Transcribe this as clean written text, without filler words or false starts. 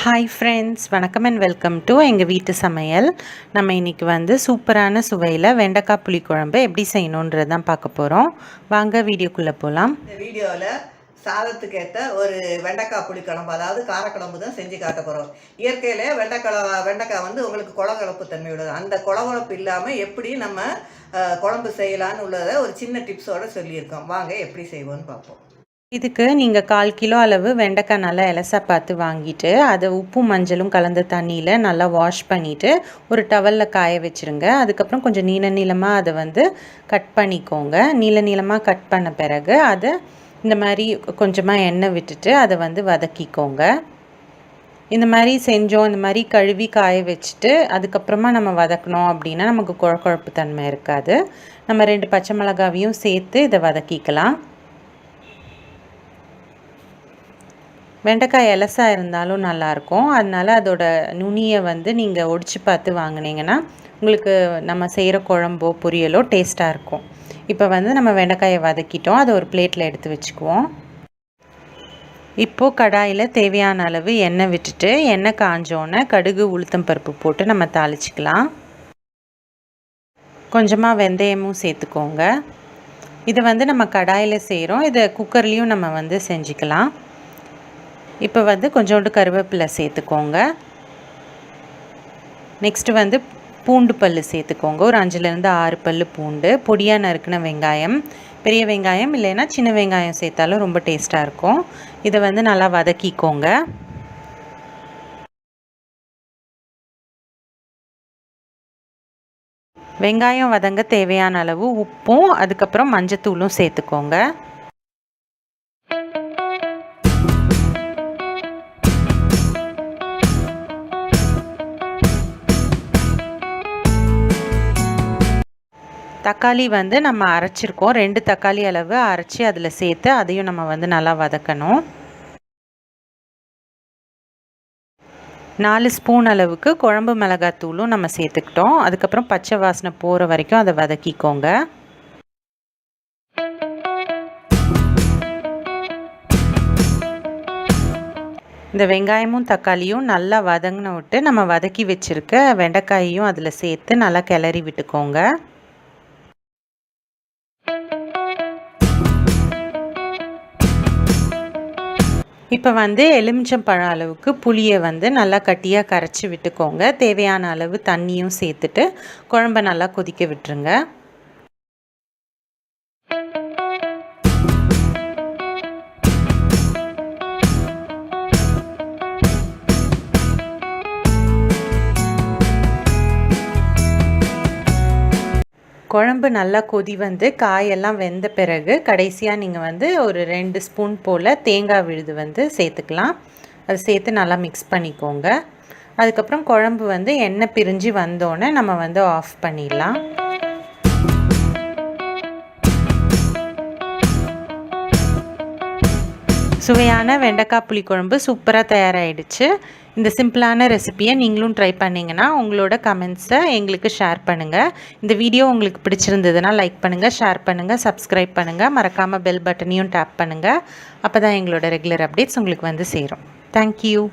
Hi friends, வணக்கம் and welcome to எங்கள் வீட்டு சமையல். நம்ம இன்றைக்கி சூப்பரான சுவையில் வெண்டைக்காய் புளிக்குழம்பு எப்படி செய்யணுன்றது தான் பார்க்க போகிறோம். வாங்க வீடியோக்குள்ளே போகலாம். இந்த வீடியோவில் சாதத்துக்கு ஏற்ற ஒரு வெண்டைக்காய் புளிக்குழம்பு, அதாவது காரக்குழம்பு தான் செஞ்சு காட்ட போகிறோம். இயற்கையிலே வெண்டைக்காய் உங்களுக்கு குழகுழப்பு தன்மையுள்ளது. அந்த குழகுழப்பு இல்லாமல் எப்படி நம்ம குழம்பு செய்யலான்னு உள்ளதை ஒரு சின்ன டிப்ஸோடு சொல்லியிருக்கோம். வாங்க எப்படி செய்வோன்னு பார்ப்போம். இதுக்கு நீங்கள் 1/4 கிலோ அளவு வெண்டைக்காய் நல்லா இலசா பார்த்து வாங்கிட்டு அதை உப்பும் மஞ்சளும் கலந்த தண்ணியில் நல்லா வாஷ் பண்ணிவிட்டு ஒரு டவலில் காய வச்சுருங்க. அதுக்கப்புறம் கொஞ்சம் நீளமாக அதை கட் பண்ணிக்கோங்க. நீளமாக கட் பண்ண பிறகு அதை இந்த மாதிரி கொஞ்சமாக எண்ணெய் விட்டுட்டு அதை வதக்கிக்கோங்க. இந்த மாதிரி செஞ்சோம், இந்த மாதிரி கழுவி காய வச்சுட்டு அதுக்கப்புறமா நம்ம வதக்கணும் அப்படின்னா நமக்கு குழப்பு தன்மை இருக்காது. நம்ம 2 பச்சை மிளகாவையும் சேர்த்து இதை வதக்கிக்கலாம். வெண்டைக்காய் எலசாக இருந்தாலும் நல்லாயிருக்கும். அதனால் அதோட நுனியை நீங்கள் ஒடிச்சு பார்த்து வாங்கினீங்கன்னா உங்களுக்கு நம்ம செய்கிற குழம்போ பொரியலோ டேஸ்ட்டாக இருக்கும். இப்போ நம்ம வெண்டைக்காயை வதக்கிட்டோம். அதை ஒரு பிளேட்டில் எடுத்து வச்சுக்குவோம். இப்போது கடாயில் தேவையான அளவு எண்ணெய் விட்டுட்டு எண்ணெய் காஞ்சோன்னே கடுகு உளுத்தம் பருப்பு போட்டு நம்ம தாளிச்சிக்கலாம். கொஞ்சமாக வெந்தயமும் சேர்த்துக்கோங்க. இதை நம்ம கடாயில் செய்கிறோம். இதை குக்கர்லேயும் நம்ம செஞ்சுக்கலாம். இப்போ கொஞ்சோண்டு கருவேப்பிலை சேர்த்துக்கோங்க. நெக்ஸ்ட்டு பூண்டு பல் சேர்த்துக்கோங்க. ஒரு 5லேருந்து 6 பல் பூண்டு, பொடியாக நறுக்கின வெங்காயம், பெரிய வெங்காயம் இல்லைன்னா சின்ன வெங்காயம் சேர்த்தாலும் ரொம்ப டேஸ்ட்டாக இருக்கும். இதை நல்லா வதக்கிக்கோங்க. வெங்காயம் வதங்க தேவையான அளவு உப்பும் அதுக்கப்புறம் மஞ்சத்தூளும் சேர்த்துக்கோங்க. தக்காளி நம்ம அரைச்சிருக்கோம். 2 தக்காளி அளவு அரைச்சி அதில் சேர்த்து அதையும் நம்ம நல்லா வதக்கணும். 4 ஸ்பூன் அளவுக்கு குழம்பு மிளகாத்தூளும் நம்ம சேர்த்துக்கிட்டோம். அதுக்கப்புறம் பச்சை வாசனை போகிற வரைக்கும் அதை வதக்கிக்கோங்க. இந்த வெங்காயமும் தக்காளியும் நல்லா வதங்கின விட்டு நம்ம வதக்கி வச்சுருக்க வெண்டைக்காயையும் அதில் சேர்த்து நல்லா கிளறி விட்டுக்கோங்க. இப்போ எலுமிச்சம்பழம் அளவுக்கு புளியை நல்லா கட்டியாக கரைச்சி விட்டுக்கோங்க. தேவையான அளவு தண்ணியும் சேர்த்துட்டு குழம்ப நல்லா கொதிக்க விட்டுருங்க. குழம்பு நல்லா கொதி காயெல்லாம் வெந்த பிறகு கடைசியாக நீங்கள் ஒரு 2 ஸ்பூன் போல் தேங்காய் விழுது சேர்த்துக்கலாம். அது சேர்த்து நல்லா மிக்ஸ் பண்ணிக்கோங்க. அதுக்கப்புறம் குழம்பு எண்ணெய் பிரிஞ்சு வந்தோடனே நம்ம ஆஃப் பண்ணிடலாம். சுவையான வெண்டைக்காய் புளிக்குழம்பு சூப்பராக தயாராகிடுச்சு. இந்த சிம்பிளான ரெசிப்பியை நீங்களும் ட்ரை பண்ணிங்கன்னா உங்களோட கமெண்ட்ஸை எங்களுக்கு ஷேர் பண்ணுங்கள். இந்த வீடியோ உங்களுக்கு பிடிச்சிருந்ததுன்னா லைக் பண்ணுங்கள், ஷேர் பண்ணுங்கள், சப்ஸ்கிரைப் பண்ணுங்கள். மறக்காமல் பெல் பட்டனையும் டேப் பண்ணுங்கள். அப்போ தான் எங்களோட ரெகுலர் அப்டேட்ஸ் உங்களுக்கு சேரும். தேங்க்யூ.